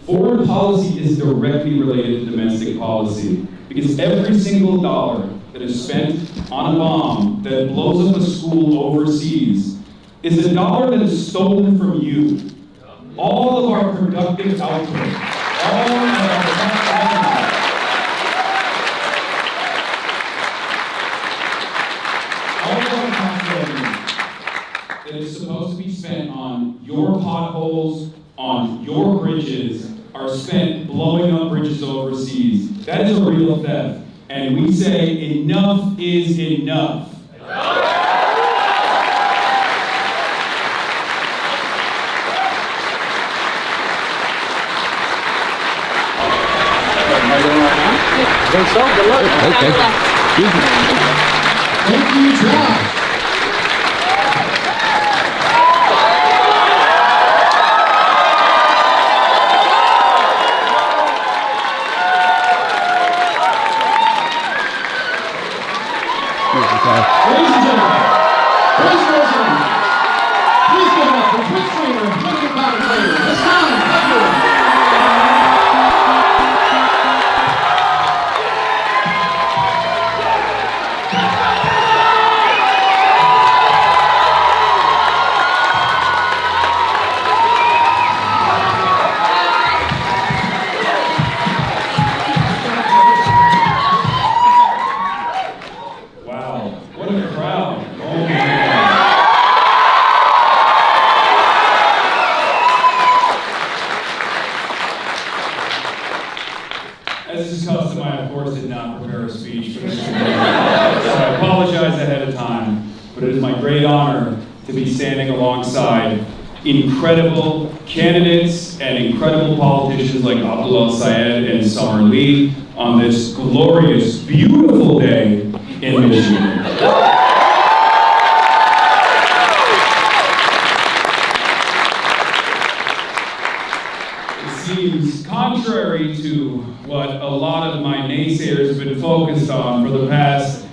Foreign policy is directly related to domestic policy because every single dollar that is spent on a bomb that blows up a school overseas is a dollar that is stolen from you. All of our productive output, all of our that is supposed to be spent on your potholes, on your bridges, are spent blowing up bridges overseas. That is a real theft. And we say enough is enough. Think so? Good luck. Okay. Thank you, Josh. Ladies and gentlemen, please give it up for Twitch streamer, political commentator, Hasan Piker. As is custom, I of course did not prepare a speech for this event, so I apologize ahead of time, but it is my great honor to be standing alongside incredible candidates and incredible politicians like Abdul El-Sayed and Summer Lee on this glorious, beautiful day in Michigan. Seems contrary to what a lot of my naysayers have been focused on for the past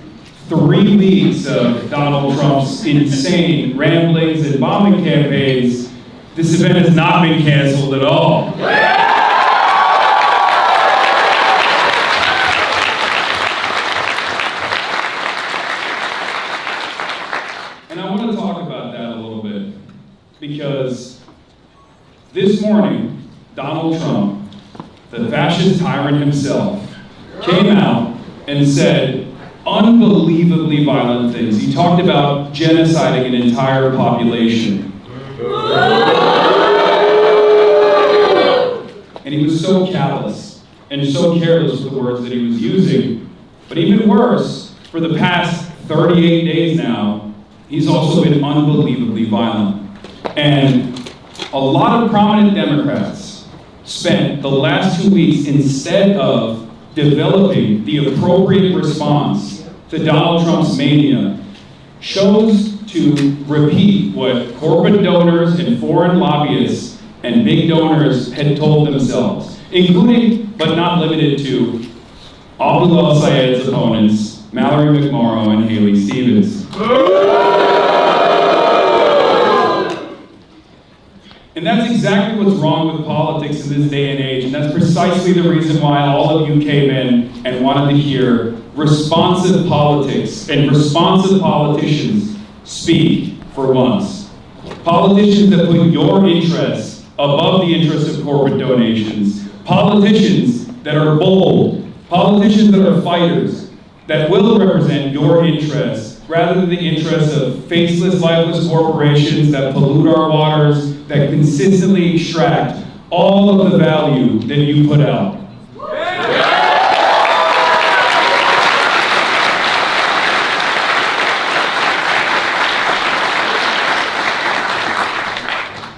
3 weeks of Donald Trump's insane ramblings and bombing campaigns, this event has not been canceled at all. And I want to talk about that a little bit, because this morning, Donald Trump, the fascist tyrant himself, came out and said unbelievably violent things. He talked about genociding an entire population. And he was so callous and so careless with the words that he was using. But even worse, for the past 38 days now, he's also been unbelievably violent. And a lot of prominent Democrats spent the last 2 weeks, instead of developing the appropriate response to Donald Trump's mania, chose to repeat what corporate donors and foreign lobbyists and big donors had told themselves, including, but not limited to, Abdul El-Sayed's opponents, Mallory McMorrow and Haley Stevens. And that's exactly what's wrong with politics in this day and age, and that's precisely the reason why all of you came in and wanted to hear responsive politics and responsive politicians speak for once. Politicians that put your interests above the interests of corporate donations. Politicians that are bold. Politicians that are fighters, that will represent your interests rather than the interests of faceless, lifeless corporations that pollute our waters, that consistently extract all of the value that you put out.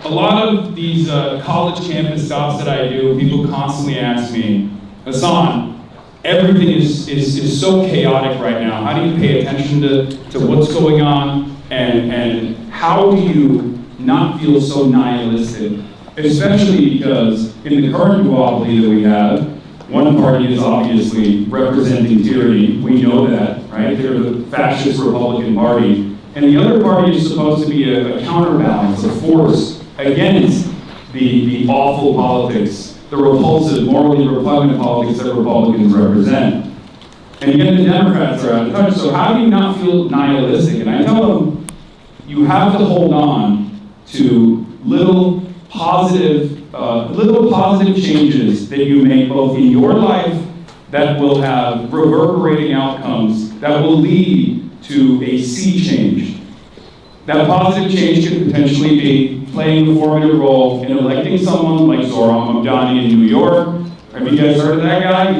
A lot of these college campus stops that I do, people constantly ask me, Hasan, everything is so chaotic right now. How do you pay attention to what's going on? And how do you not feel so nihilistic? Especially because in the current duopoly that we have, one party is obviously representing tyranny. We know that, right? They're the fascist Republican Party. And the other party is supposed to be a counterbalance, a force against the awful politics, the repulsive, morally repugnant politics that Republicans represent. And again, the Democrats are out of touch, so how do you not feel nihilistic? And I tell them, you have to hold on to little positive changes that you make both in your life that will have reverberating outcomes that will lead to a sea change. That positive change could potentially be playing a formative role in electing someone like Zohran Mamdani in New York. Have you guys heard of that guy?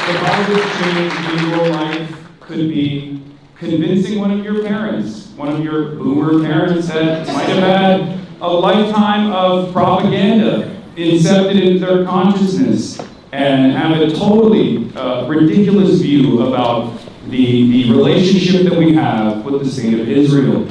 The positive change in your life could be convincing one of your parents, one of your boomer parents that might have had a lifetime of propaganda incepted into their consciousness and have a totally ridiculous view about the relationship that we have with the state of Israel.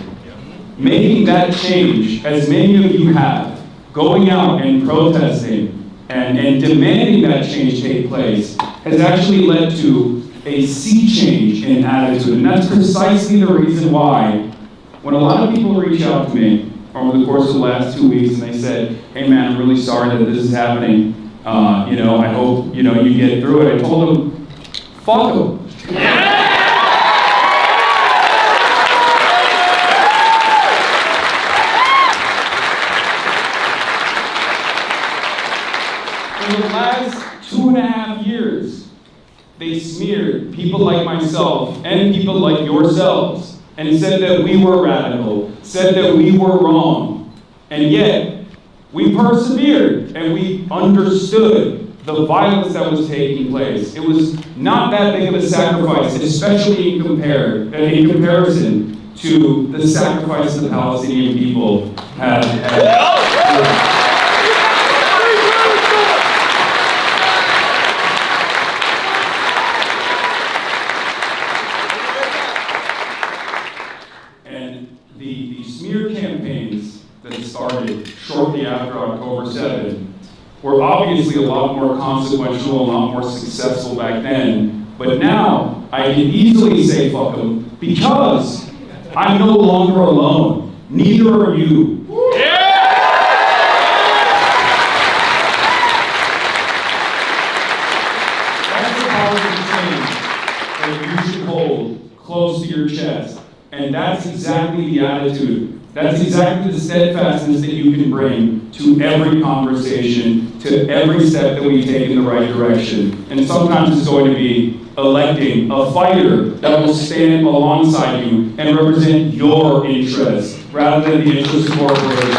Making that change, as many of you have, going out and protesting and demanding that change take place, has actually led to a sea change in attitude. And that's precisely the reason why, when a lot of people reach out to me over the course of the last 2 weeks and they said, hey man, I'm really sorry that this is happening. I hope, you get through it. I told them, fuck them. For the last 2.5 years, they smeared people like myself and people like yourselves and said that we were radical, said that we were wrong. And yet, we persevered and we understood the violence that was taking place. It was not that big of a sacrifice, especially in comparison to the sacrifice the Palestinian people had. The smear campaigns that started shortly after October 7 were obviously a lot more consequential, a lot more successful back then. But now, I can easily say fuck them because I'm no longer alone. Neither are you. That's the positive change that you should hold close to your chest. And that's exactly the attitude. That's exactly the steadfastness that you can bring to every conversation, to every step that we take in the right direction. And sometimes it's going to be electing a fighter that will stand alongside you and represent your interests rather than the interests of corporations.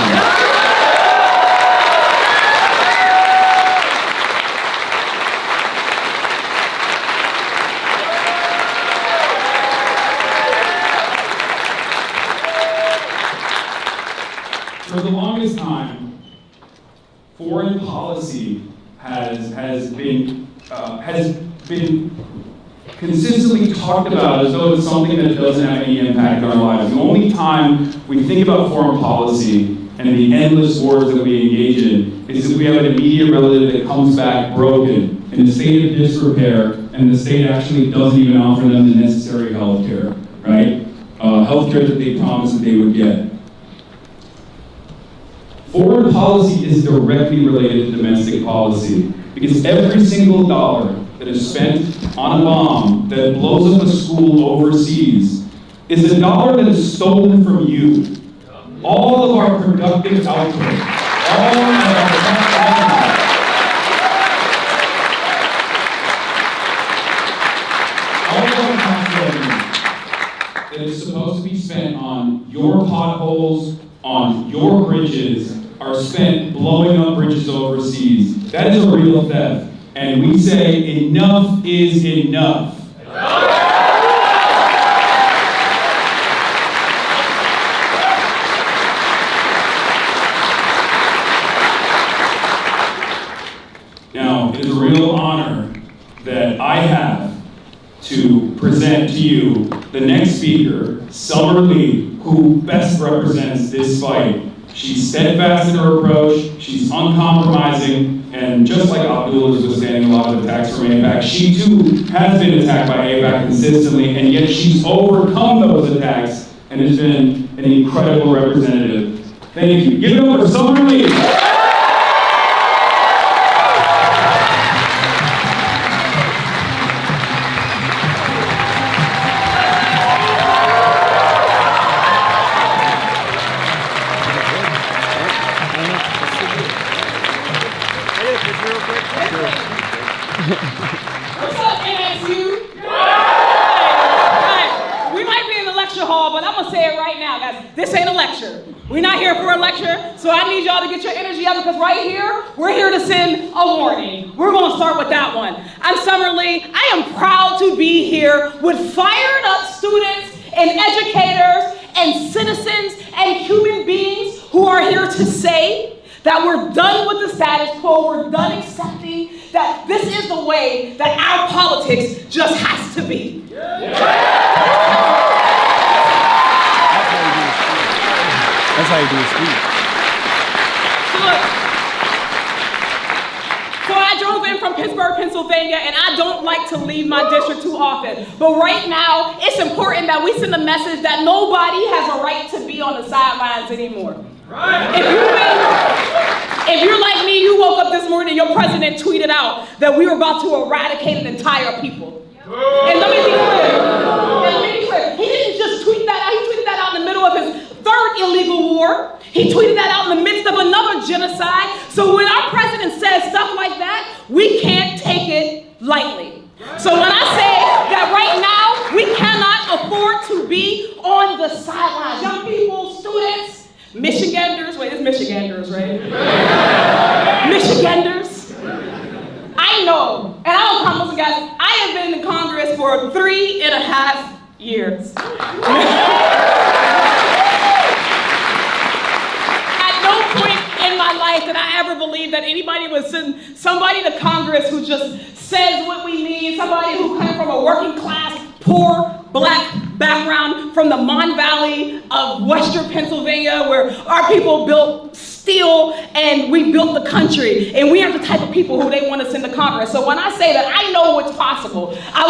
For the longest time, foreign policy has been consistently talked about as though it's something that doesn't have any impact on our lives. The only time we think about foreign policy and the endless wars that we engage in is if we have an immediate relative that comes back broken, in a state of disrepair, and the state actually doesn't even offer them the necessary health care, right? Health care that they promised that they would get. Foreign policy is directly related to domestic policy because every single dollar that is spent on a bomb that blows up a school overseas is a dollar that is stolen from you. All of our productive output, all of our that is supposed to be spent on your potholes, on your bridges, are spent blowing up bridges overseas. That is a real theft. And we say enough is enough. Now, it is a real honor that I have to present to you the next speaker, Summer Lee, who best represents this fight. She's steadfast in her approach, she's uncompromising, and just like Abdul is withstanding a lot of attacks from AIPAC, she too has been attacked by AIPAC consistently, and yet she's overcome those attacks and has been an incredible representative. Thank you. Give it up for Summer Lee. What's up, MSU? We might be in the lecture hall, but I'm gonna say it right now, guys. This ain't a lecture. We're not here for a lecture, so I need y'all to get your energy up because right here, we're here to send a warning. We're gonna start with that one. I'm Summer Lee. I am proud to be here with fired up students and educators and citizens and human beings who are here to say that we're done with the status quo, we're done accepting that this is the way that our politics just has to be. That's how you do a speech. So I drove in from Pittsburgh, Pennsylvania, and I don't like to leave my district too often. But right now, it's important that we send a message that nobody has a right to be on the sidelines anymore. Right. If you're like me, you woke up this morning, your president tweeted out that we were about to eradicate an entire people. And let me be clear. He didn't just tweet that out, he tweeted that out in the middle of his third illegal war. He tweeted that out in the midst of another genocide. So when our president says stuff like that, we can't take it lightly. So when I say that right now, we cannot afford to be on the sidelines. Young people, students, Michiganders, wait, it's Michiganders, right? Michiganders. I know, and I don't promise you guys, I have been in Congress for 3.5 years. At no point in my life did I ever believe that anybody would send somebody to Congress who just says what we need, somebody who comes from a working class, poor, black background from the Mon Valley of Western Pennsylvania, where our people built steel and we built the country, and we are the type of people who they want to send to Congress. So when I say that, I know what's possible. I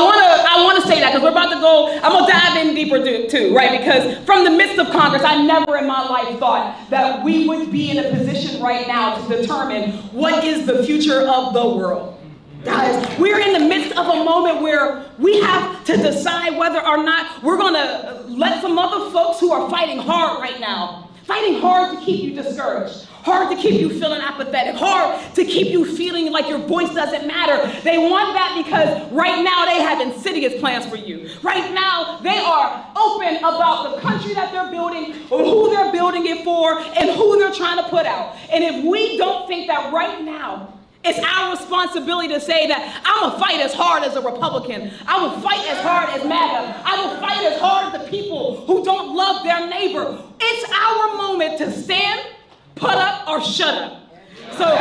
want to say that because we're about to go. I'm gonna dive in deeper too, right? Because from the midst of Congress, I never in my life thought that we would be in a position right now to determine what is the future of the world. Guys, we're in the midst of a moment where we have to decide whether or not we're gonna let some other folks who are fighting hard right now, fighting hard to keep you discouraged, hard to keep you feeling apathetic, hard to keep you feeling like your voice doesn't matter. They want that because right now they have insidious plans for you. Right now, they are open about the country that they're building, or who they're building it for, and who they're trying to put out. And if we don't think that right now, it's our responsibility to say that I'm gonna fight as hard as a Republican. I will fight as hard as MAGA. I will fight as hard as the people who don't love their neighbor. It's our moment to stand, put up, or shut up. So,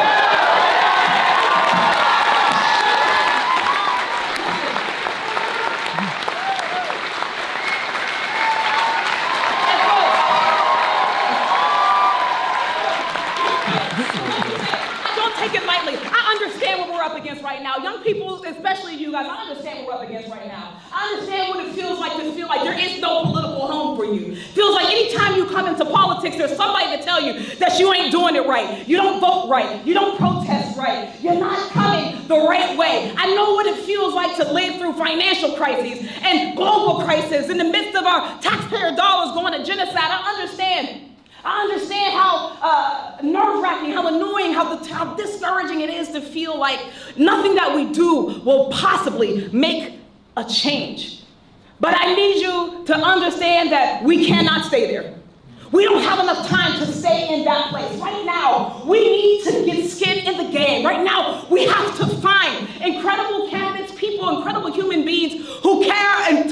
take it lightly. I understand what we're up against right now. Young people, especially you guys, I understand what we're up against right now. I understand what it feels like to feel like there is no political home for you. Feels like anytime you come into politics, there's somebody to tell you that you ain't doing it right. You don't vote right. You don't protest right. You're not coming the right way. I know what it feels like to live through financial crises and global crises in the midst of our taxpayer dollars going to genocide. I understand how nerve-wracking, how annoying, how discouraging it is to feel like nothing that we do will possibly make a change. But I need you to understand that we cannot stay there. We don't have enough time to stay in that place. Right now, we need to get skin in the game. Right now, we have to find incredible candidates, people, incredible human beings who care and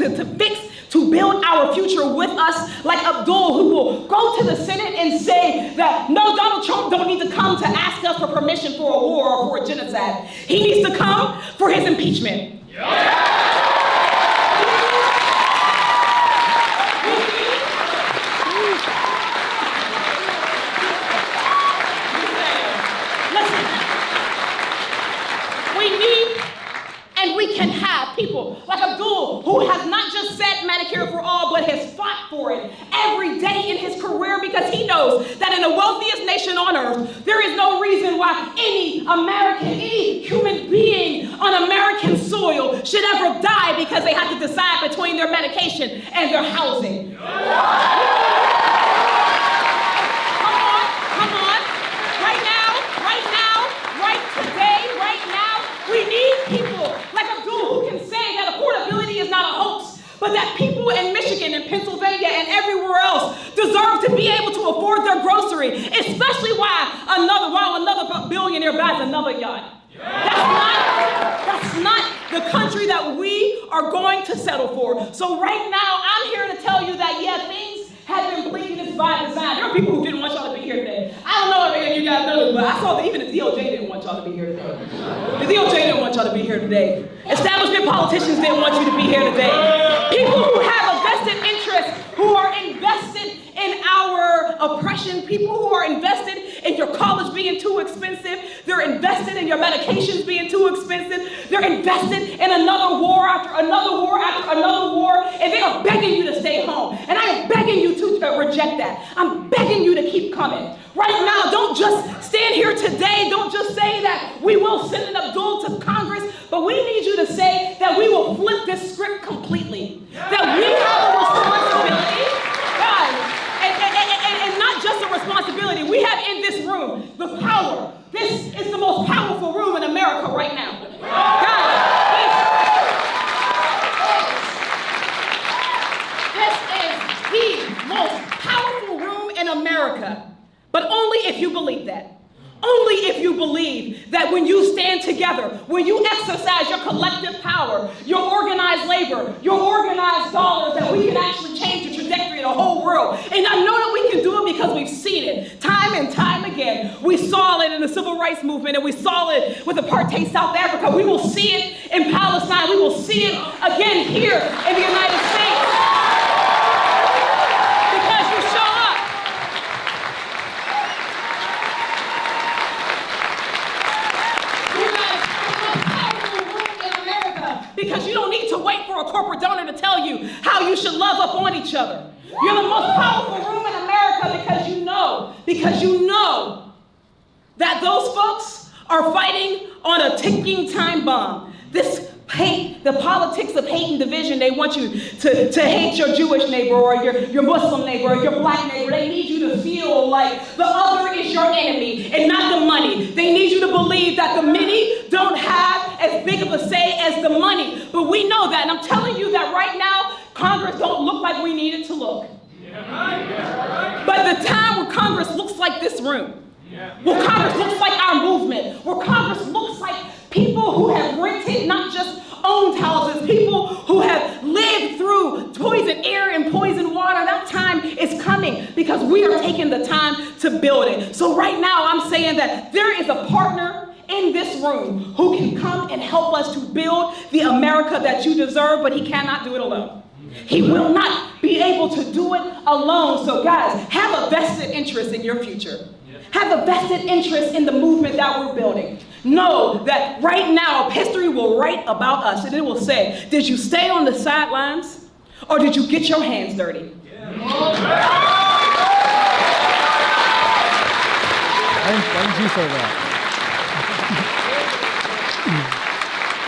to build our future with us, like Abdul, who will go to the Senate and say that, no, Donald Trump don't need to come to ask us for permission for a war or for a genocide. He needs to come for his impeachment. knows that in the wealthiest nation on earth, there is no reason why any American, any human being on American soil should ever die because they have to decide between their medication and their housing. Come on. Right today, right now, we need people like Abdul who can say that affordability is not a hoax, but that people in Michigan and Pennsylvania and everywhere else deserve to be able to afford their grocery, especially while another billionaire buys another yacht. That's not the country that we are going to settle for. So right now, I'm here to tell you that, yeah, things have been bleaking this by design. There are people who didn't want y'all to be here today. I don't know if you guys know this, but I saw that even the DOJ didn't want y'all to be here today. The DOJ didn't want y'all to be here today. Establishment politicians didn't want you to be here today. People who have a vested interest, who are invested in our oppression, people who are invested in your college being too expensive, they're invested in your medications being too expensive, they're invested in another war after another war after another war, and they are begging you to stay home. And I am begging you to reject that. I'm begging you to keep coming. Right now, don't just stand here today, don't just say that we will send an Abdul to Congress, but we need you to say that we will flip this script completely. That we have a responsibility, guys, and not just a responsibility. We have in this room the power. This is the most powerful room in America right now. Guys, this is the most powerful room in America. But only if you believe that. Only if you believe that when you stand together, when you exercise your collective power, your organized labor, your organized dollars, that we can actually change the trajectory of the whole world. And I know that we can do it because we've seen it time and time again. We saw it in the civil rights movement, and we saw it with apartheid South Africa. We will see it in Palestine. We will see it again here in the United States. Because you don't need to wait for a corporate donor to tell you how you should love up on each other. You're the most powerful room in America because you know that those folks are fighting on a ticking time bomb. This hate, the politics of hate and division, they want you to hate your Jewish neighbor or your Muslim neighbor or your black neighbor. They need you to feel like the other is your enemy and not the money. They need you to believe that the many don't have as big of a say as the money. But we know that, and I'm telling you that right now, Congress don't look like we need it to look. But the time where Congress looks like this room, where Congress looks like our movement, where Congress looks like people who have rented, not just owned houses, people who have lived through poison air and poison water, that time is coming because we are taking the time to build it. So right now, I'm saying that there is a partner in this room who can come and help us to build the America that you deserve, but he cannot do it alone. He will not be able to do it alone. So guys, have a vested interest in your future. Have a vested interest in the movement that we're building. Know that right now, history will write about us, and it will say, did you stay on the sidelines, or did you get your hands dirty? Why did you say that?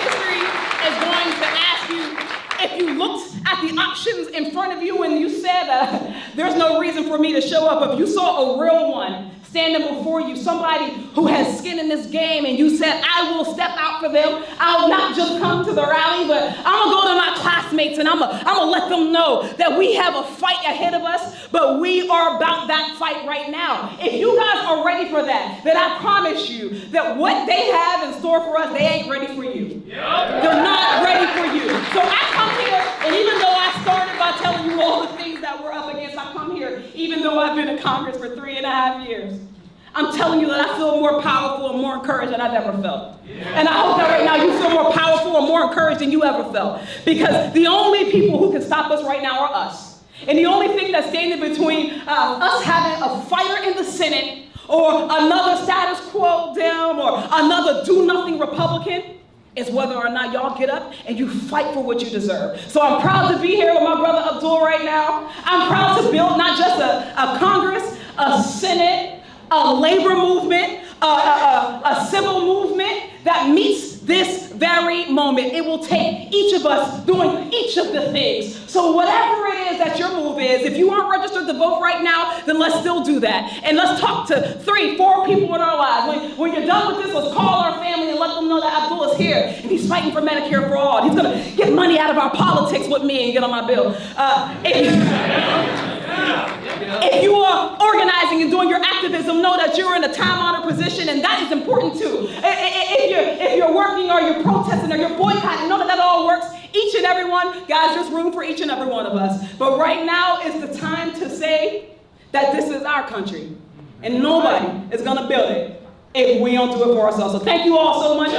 History is going to ask you if you looked at the options in front of you and you said, there's no reason for me to show up. If you saw a real one standing before you, somebody who has skin in this game, and you said, I will step out for them. I'll not just come to the rally, but I'm gonna go to my classmates and I'm gonna let them know that we have a fight ahead of us, but we are about that fight right now. If you guys are ready for that, then I promise you that what they have in store for us, they ain't ready for you. They're not ready for you. So I come here, and even though I started by telling you all the things that we're up against, I come here, even though I've been in Congress for 3.5 years. I'm telling you that I feel more powerful and more encouraged than I've ever felt. And I hope that right now you feel more powerful and more encouraged than you ever felt. Because the only people who can stop us right now are us. And the only thing that's standing between us having a fighter in the Senate or another status quo Dem or another do-nothing Republican is whether or not y'all get up and you fight for what you deserve. So I'm proud to be here with my brother Abdul right now. I'm proud to build not just a Congress, a a labor movement, a civil movement that meets this very moment. It will take each of us doing each of the things. So whatever it is that your move is, if you aren't registered to vote right now, then let's still do that. And let's talk to 3, 4 people in our lives. When you're done with this, let's call our family and let them know that Abdul is here and he's fighting for Medicare for all. He's gonna get money out of our politics with me and get on my bill. If you are organizing and doing your activism, know that you're in a time-honored position, and that is important too. If you're working or you're protesting or you're boycotting, know that that all works. Each and every one, guys, there's room for each and every one of us. But right now is the time to say that this is our country, and nobody is gonna build it if we don't do it for ourselves. So thank you all so much.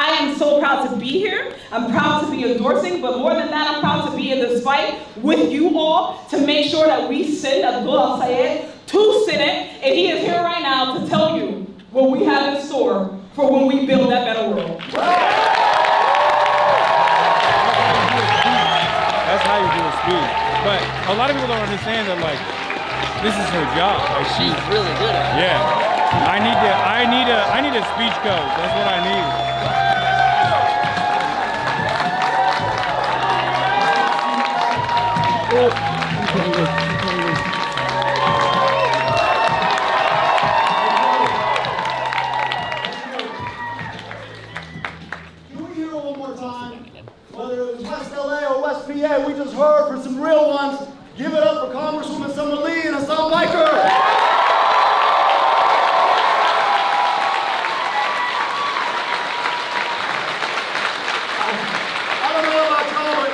I am so proud to be here. I'm proud to be endorsing, but more than that, I'm proud to be in this fight with you all to make sure that we send Abdul El-Sayed to Senate, and he is here right now to tell you what we have in store for when we build that better world. That's how you do a speech. But a lot of people don't understand that, like, this is her job. Like, She's really good at it. yeah. I need a speech coach. That's what I need. Can we hear it one more time? Whether it was West LA or West PA, we just heard for some real ones. Give it up for Congresswoman Summer Lee and Hasan Piker. I don't know about y'all, but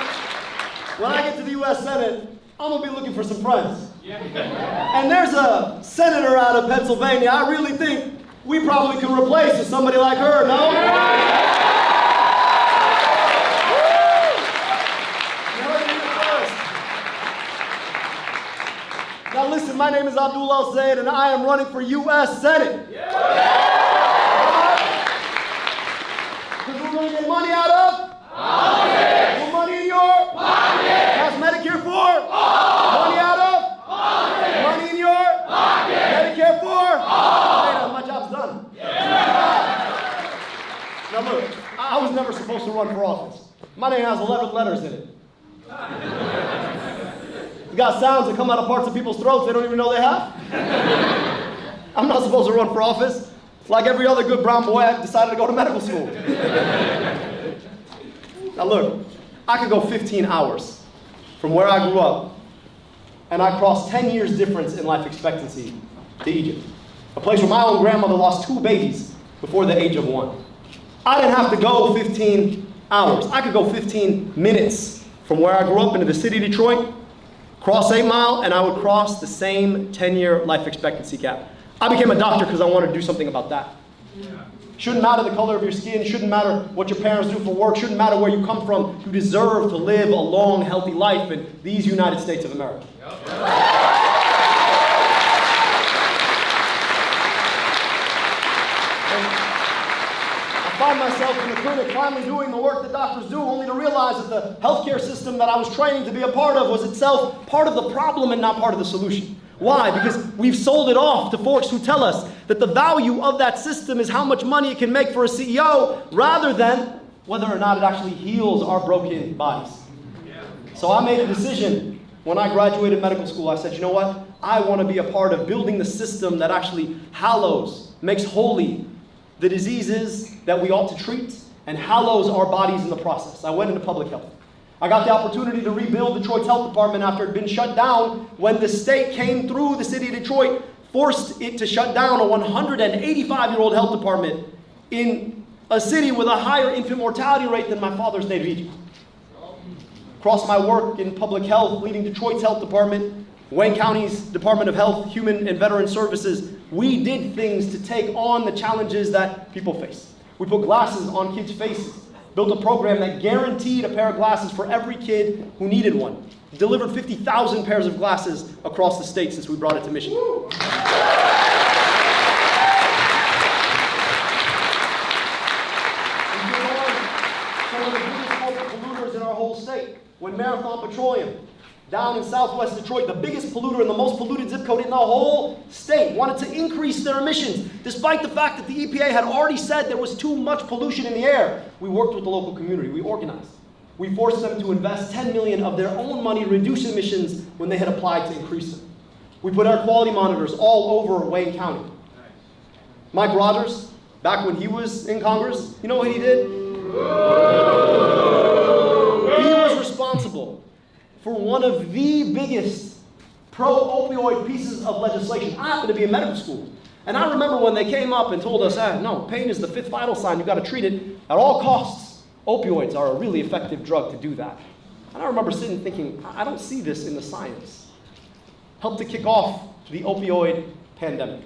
when I get to the U.S. Senate, I'm gonna be looking for some friends. And there's a senator out of Pennsylvania I really think we probably could replace with somebody like her, no? You heard me first. Now listen, my name is Abdul El-Sayed and I am running for U.S. Senate. Because we're going to get money out of? Politics. Put money in your? Pocket. Pass Medicare for? Money out of? Politics. Money in your? Pocket. Medicare for? Hey, my job's done. Now look, I was never supposed to run for office. My name has 11 letters in it. It's got sounds that come out of parts of people's throats they don't even know they have. I'm not supposed to run for office. Like every other good brown boy, I decided to go to medical school. Now look, I could go 15 hours from where I grew up, and I crossed 10 years difference in life expectancy to Egypt, a place where my own grandmother lost 2 babies before the age of 1. I didn't have to go 15 hours. I could go 15 minutes from where I grew up into the city of Detroit, cross 8 Mile, and I would cross the same 10-year life expectancy gap. I became a doctor because I wanted to do something about that. Shouldn't matter the color of your skin, shouldn't matter what your parents do for work, shouldn't matter where you come from. You deserve to live a long, healthy life in these United States of America. I find myself in the clinic finally doing the work that doctors do, only to realize that the healthcare system that I was training to be a part of was itself part of the problem and not part of the solution. Why? Because we've sold it off to folks who tell us that the value of that system is how much money it can make for a CEO, rather than whether or not it actually heals our broken bodies. So I made a decision when I graduated medical school. I said, you know what? I want to be a part of building the system that actually hallows, makes holy the diseases that we ought to treat, and hallows our bodies in the process. I went into public health. I got the opportunity to rebuild Detroit's health department after it had been shut down when the state came through the city of Detroit, forced it to shut down a 185-year-old health department in a city with a higher infant mortality rate than my father's native Egypt. Across my work in public health, leading Detroit's health department, Wayne County's Department of Health, Human and Veteran Services, we did things to take on the challenges that people face. We put glasses on kids' faces, built a program that guaranteed a pair of glasses for every kid who needed one. Delivered 50,000 pairs of glasses across the state since we brought it to Michigan. Some of the biggest polluters in our whole state. When Marathon Petroleum, down in southwest Detroit, the biggest polluter and the most polluted zip code in the whole state, wanted to increase their emissions, despite the fact that the EPA had already said there was too much pollution in the air. We worked with the local community. We organized. We forced them to invest $10 million of their own money to reduce emissions when they had applied to increase them. We put air quality monitors all over Wayne County. Mike Rogers, back when he was in Congress, you know what he did? He was responsible for one of the biggest pro-opioid pieces of legislation. I happened to be in medical school. And I remember when they came up and told us, no, pain is the fifth vital sign, you've got to treat it at all costs. Opioids are a really effective drug to do that. And I remember sitting thinking, I don't see this in the science. Helped to kick off the opioid pandemic.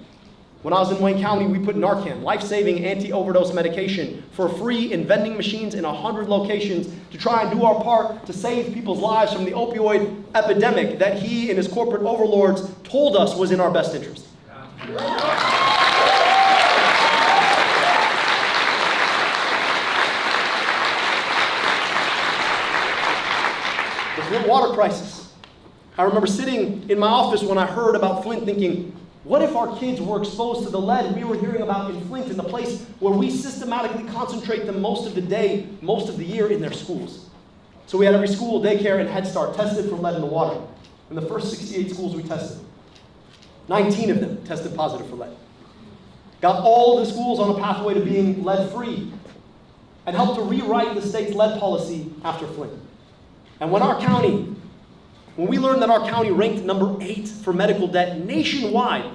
When I was in Wayne County, we put Narcan, life-saving anti-overdose medication, for free in vending machines in 100 locations to try and do our part to save people's lives from the opioid epidemic that he and his corporate overlords told us was in our best interest. The Flint water crisis. I remember sitting in my office when I heard about Flint thinking, what if our kids were exposed to the lead we were hearing about in Flint, in the place where we systematically concentrate them most of the day, most of the year in their schools? So we had every school, daycare, and Head Start tested for lead in the water. In the first 68 schools we tested, 19 of them tested positive for lead. Got all the schools on a pathway to being lead-free, and helped to rewrite the state's lead policy after Flint. And when we learned that our county ranked number 8 for medical debt nationwide,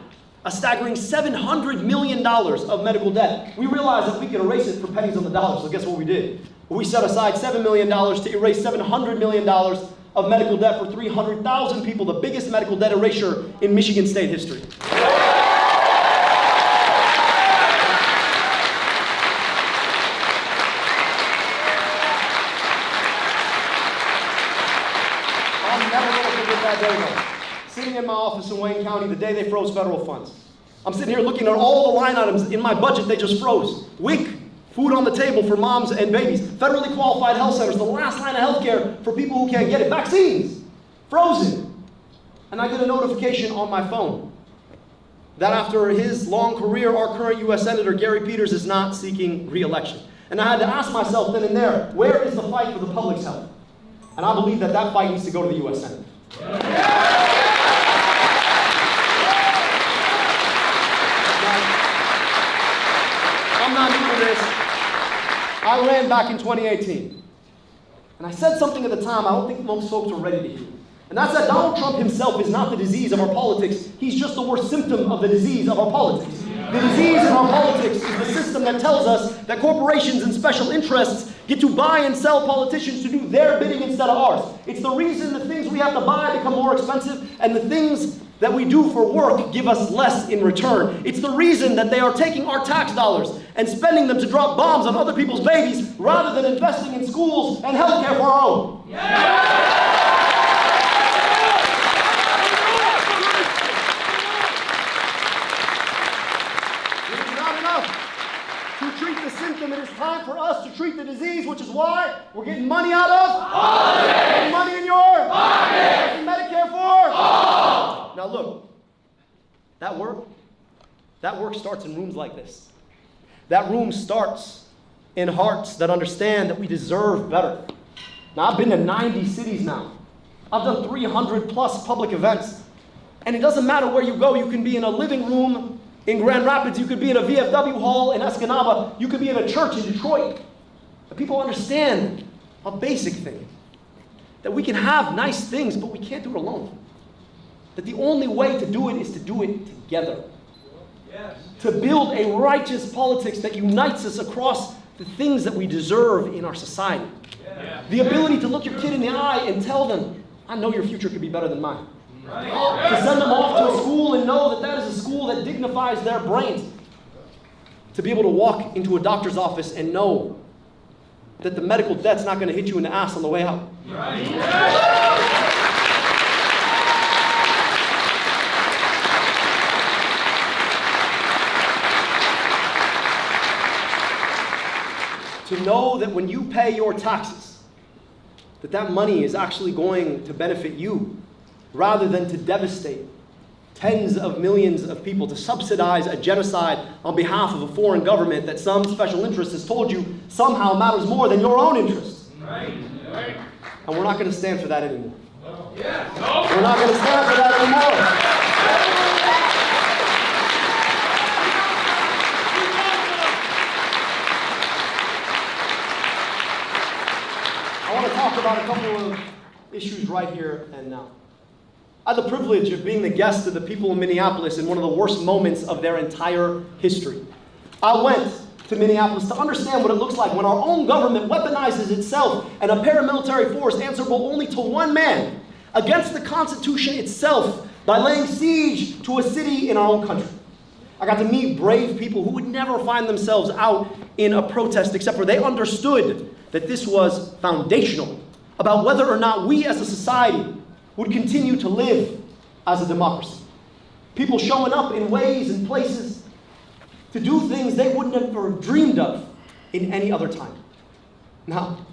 a staggering $700 million of medical debt, we realized that we could erase it for pennies on the dollar. So guess what we did? We set aside $7 million to erase $700 million of medical debt for 300,000 people, the biggest medical debt erasure in Michigan state history. Sitting in my office in Wayne County the day they froze federal funds. I'm sitting here looking at all the line items in my budget they just froze. WIC, food on the table for moms and babies. Federally qualified health centers, the last line of health care for people who can't get it. Vaccines, frozen. And I get a notification on my phone that after his long career, our current U.S. Senator Gary Peters is not seeking re-election. And I had to ask myself then and there, where is the fight for the public's health? And I believe that that fight needs to go to the U.S. Senate. I'm not new to this. I ran back in 2018. And I said something at the time I don't think most folks were ready to hear. And that's that Donald Trump himself is not the disease of our politics. He's just the worst symptom of the disease of our politics. The disease in our politics is the system that tells us that corporations and special interests get to buy and sell politicians to do their bidding instead of ours. It's the reason the things we have to buy become more expensive and the things that we do for work give us less in return. It's the reason that they are taking our tax dollars and spending them to drop bombs on other people's babies rather than investing in schools and healthcare for our own. It is time for us to treat the disease, which is why we're getting money out of politics. Money in your pocket. Medicare for all. Now look, that work starts in rooms like this. That room starts in hearts that understand that we deserve better. Now I've been to 90 cities now. I've done 300 plus public events. And it doesn't matter where you go, you can be in a living room in Grand Rapids, you could be in a VFW hall in Escanaba, you could be in a church in Detroit. But people understand a basic thing, that we can have nice things, but we can't do it alone. That the only way to do it is to do it together. Yes. To build a righteous politics that unites us across the things that we deserve in our society. Yeah. The ability to look your kid in the eye and tell them, I know your future could be better than mine. Right. To send them off to a school and know that that is a school that dignifies their brains. To be able to walk into a doctor's office and know that the medical debt's not going to hit you in the ass on the way out. Right. To know that when you pay your taxes, that money is actually going to benefit you rather than to devastate tens of millions of people, to subsidize a genocide on behalf of a foreign government that some special interest has told you somehow matters more than your own interests. Right. And we're not going to stand for that anymore. No. Yeah. No. We're not going to stand for that anymore. I want to talk about a couple of issues right here and now. I had the privilege of being the guest of the people in Minneapolis in one of the worst moments of their entire history. I went to Minneapolis to understand what it looks like when our own government weaponizes itself and a paramilitary force answerable only to one man against the Constitution itself by laying siege to a city in our own country. I got to meet brave people who would never find themselves out in a protest except for they understood that this was foundational about whether or not we as a society would continue to live as a democracy. People showing up in ways and places to do things they would never have dreamed of in any other time. Now,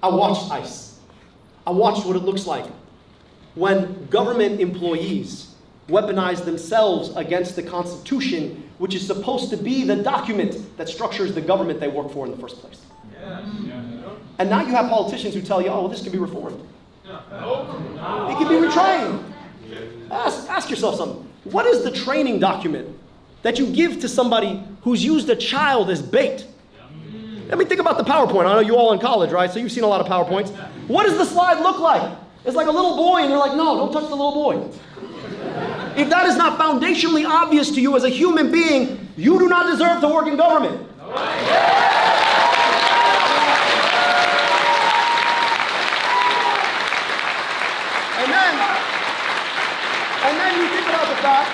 I watched ICE. I watched what it looks like when government employees weaponize themselves against the Constitution, which is supposed to be the document that structures the government they work for in the first place. And now you have politicians who tell you, oh, well, this can be reformed. It can be retrained. Ask yourself something. What is the training document that you give to somebody who's used a child as bait? I mean, think about the PowerPoint. I know you all in college, right? So you've seen a lot of PowerPoints. What does the slide look like? It's like a little boy, and you're like, no, don't touch the little boy. If that is not foundationally obvious to you as a human being, you do not deserve to work in government. And then you think about the fact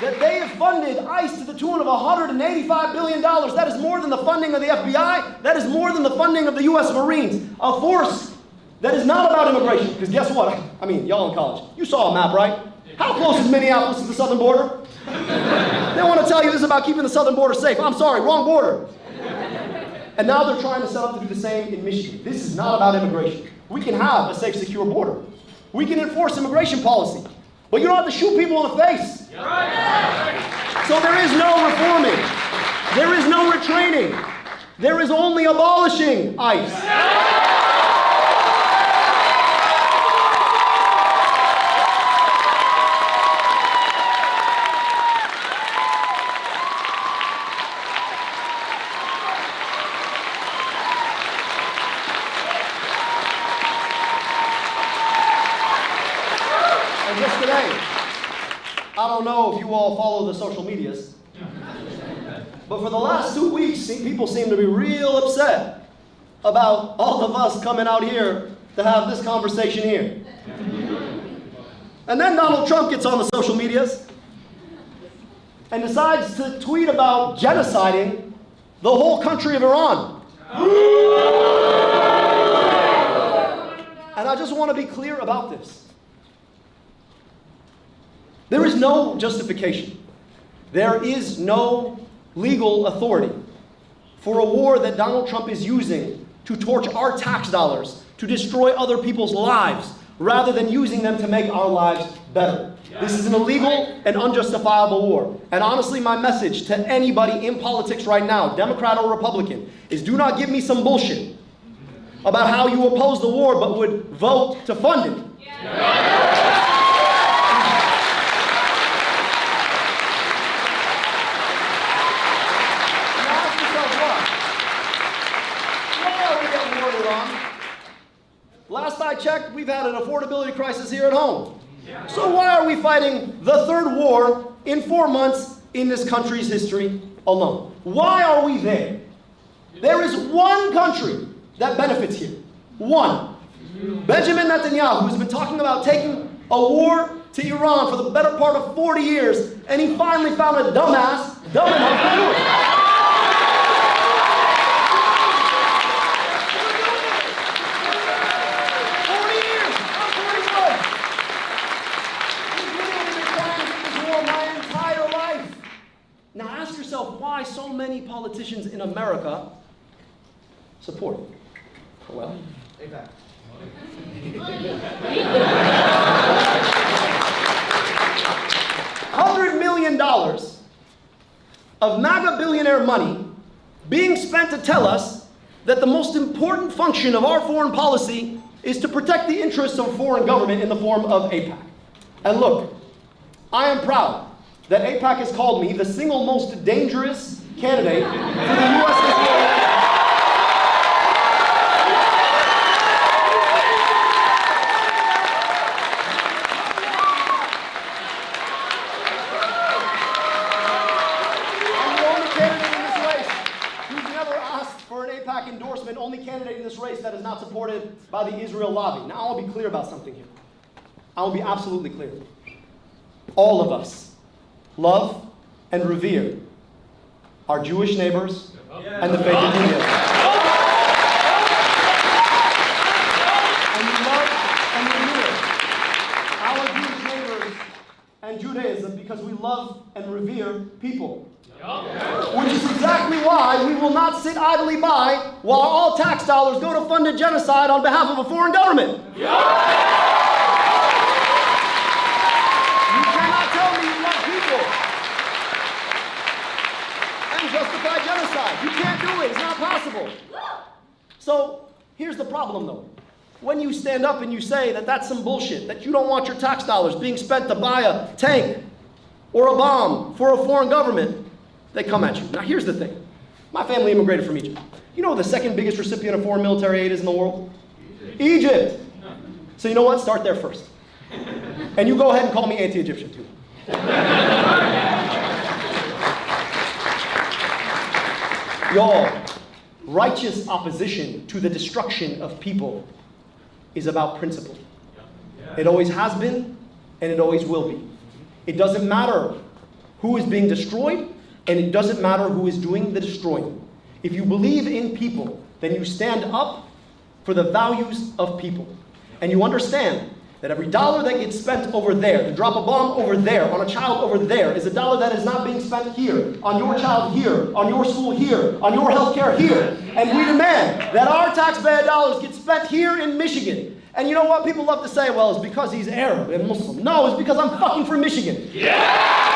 that they have funded ICE to the tune of $185 billion. That is more than the funding of the FBI. That is more than the funding of the U.S. Marines. A force that is not about immigration. Because guess what? I mean, y'all in college, you saw a map, right? How close is Minneapolis to the southern border? They want to tell you this is about keeping the southern border safe. I'm sorry, wrong border. And now they're trying to set up to do the same in Michigan. This is not about immigration. We can have a safe, secure border. We can enforce immigration policy. But you don't have to shoot people in the face. So there is no reforming. There is no retraining. There is only abolishing ICE. I don't know if you all follow the social medias, but for the last 2 weeks, people seem to be real upset about all of us coming out here to have this conversation here. And then Donald Trump gets on the social medias and decides to tweet about genociding the whole country of Iran. And I just want to be clear about this. There is no justification. There is no legal authority for a war that Donald Trump is using to torch our tax dollars, to destroy other people's lives, rather than using them to make our lives better. This is an illegal and unjustifiable war. And honestly, my message to anybody in politics right now, Democrat or Republican, is do not give me some bullshit about how you oppose the war but would vote to fund it. Last I checked, we've had an affordability crisis here at home. So why are we fighting the third war in 4 months in this country's history alone? Why are we there? There is one country that benefits here. One. Benjamin Netanyahu, who's been talking about taking a war to Iran for the better part of 40 years, and he finally found a dumbass dumb enough to do it. Now ask yourself why so many politicians in America support it. Well, $100 million of MAGA billionaire money being spent to tell us that the most important function of our foreign policy is to protect the interests of a foreign government in the form of AIPAC. And look, I am proud that AIPAC has called me the single most dangerous candidate for the U.S. endorsement, only candidate in this race that is not supported by the Israel lobby. Now, I'll be clear about something here. I'll be absolutely clear. All of us love and revere our Jewish neighbors and the faith of Judaism. And we love and revere our Jewish neighbors and Judaism because we love and revere people. Which is exactly why we will not sit idly by while all tax dollars go to fund a genocide on behalf of a foreign government. You cannot tell me you love people and justify genocide. You can't do it. It's not possible. So here's the problem, though. When you stand up and you say that that's some bullshit, that you don't want your tax dollars being spent to buy a tank or a bomb for a foreign government, they come at you. Now, here's the thing. My family immigrated from Egypt. You know who the second biggest recipient of foreign military aid is in the world? Egypt. So you know what? Start there first. And you go ahead and call me anti-Egyptian, too. Y'all, righteous opposition to the destruction of people is about principle. It always has been, and it always will be. It doesn't matter who is being destroyed, and it doesn't matter who is doing the destroying. If you believe in people, then you stand up for the values of people. And you understand that every dollar that gets spent over there, to drop a bomb over there, on a child over there, is a dollar that is not being spent here, on your child here, on your school here, on your health care here. And we demand that our taxpayer dollars get spent here in Michigan. And you know what? People love to say, well, it's because he's Arab and Muslim. No, it's because I'm fucking from Michigan. Yeah!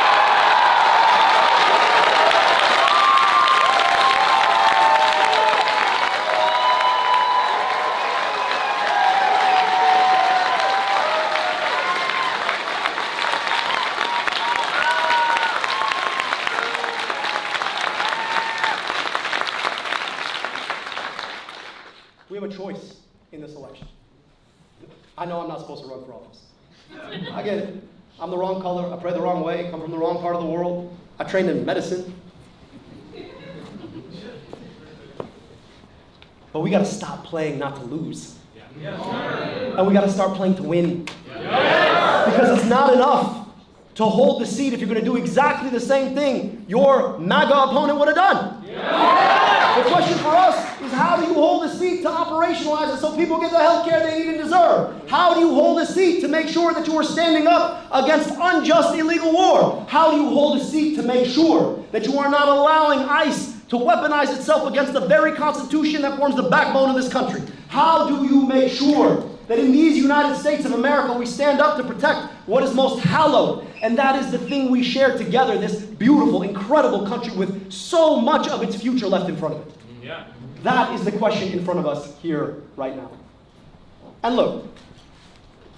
We have a choice in this election. I know I'm not supposed to run for office. I get it. I'm the wrong color. I pray the wrong way. Come from the wrong part of the world. I trained in medicine. But we got to stop playing not to lose. And we got to start playing to win. Because it's not enough to hold the seat if you're going to do exactly the same thing your MAGA opponent would have done. The question for us is, how do you hold a seat to operationalize it so people get the health care they need and deserve? How do you hold a seat to make sure that you are standing up against unjust illegal war? How do you hold a seat to make sure that you are not allowing ICE to weaponize itself against the very Constitution that forms the backbone of this country? How do you make sure that in these United States of America we stand up to protect what is most hallowed? And that is the thing we share together, this beautiful, incredible country with so much of its future left in front of it. Yeah. That is the question in front of us here right now. And look,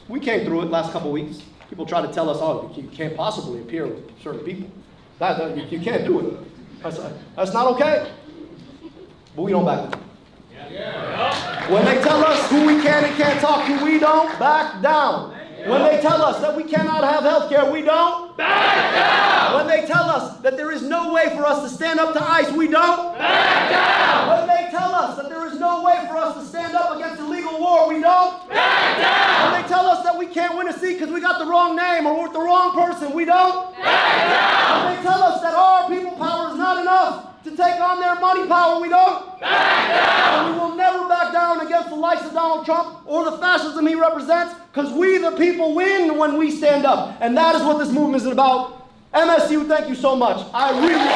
we came through it last couple weeks. People try to tell us, oh, you can't possibly appear with certain people. You can't do it. That's not okay. But we don't back down. When they tell us who we can and can't talk to, we don't back down. When they tell us that we cannot have health care, we don't back down. When they tell us that there is no way for us to stand up to ICE, we don't back down. When they tell us that there is no way for us to stand up against illegal war, we don't back down. When they tell us that we can't win a seat because we got the wrong name or with the wrong person, we don't back down. When they tell us that our people power is not enough to take on their money power, we don't back down. And we will never back down against the likes of Donald Trump or the fascism he represents, because we the people win when we stand up. And that is what this movement is about. MSU, thank you so much. I really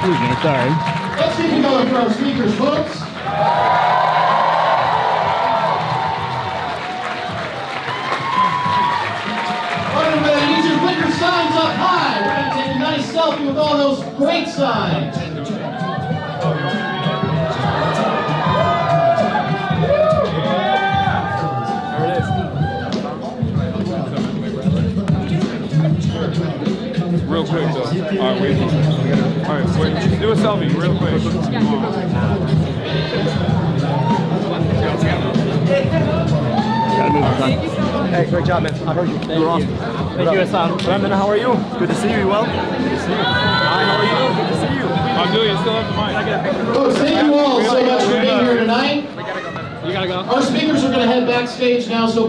Excuse me, sorry. Let's keep it going for our speakers, folks. All right, everybody, I need you to put your signs up high. We're going to take a nice selfie with all those great signs. Real quick though. Alright, wait. Alright, wait. Do a selfie real quick. Hey, great job, man. I heard you. You were awesome. Thank you, Hasan. Brandon, how are you? Good to see you. Well? Good to see you. Hi, how are you? Good to see you. Abdul, you still have the mic. Folks, thank you all so much for being here tonight. You gotta go. Our speakers are going to head backstage now, so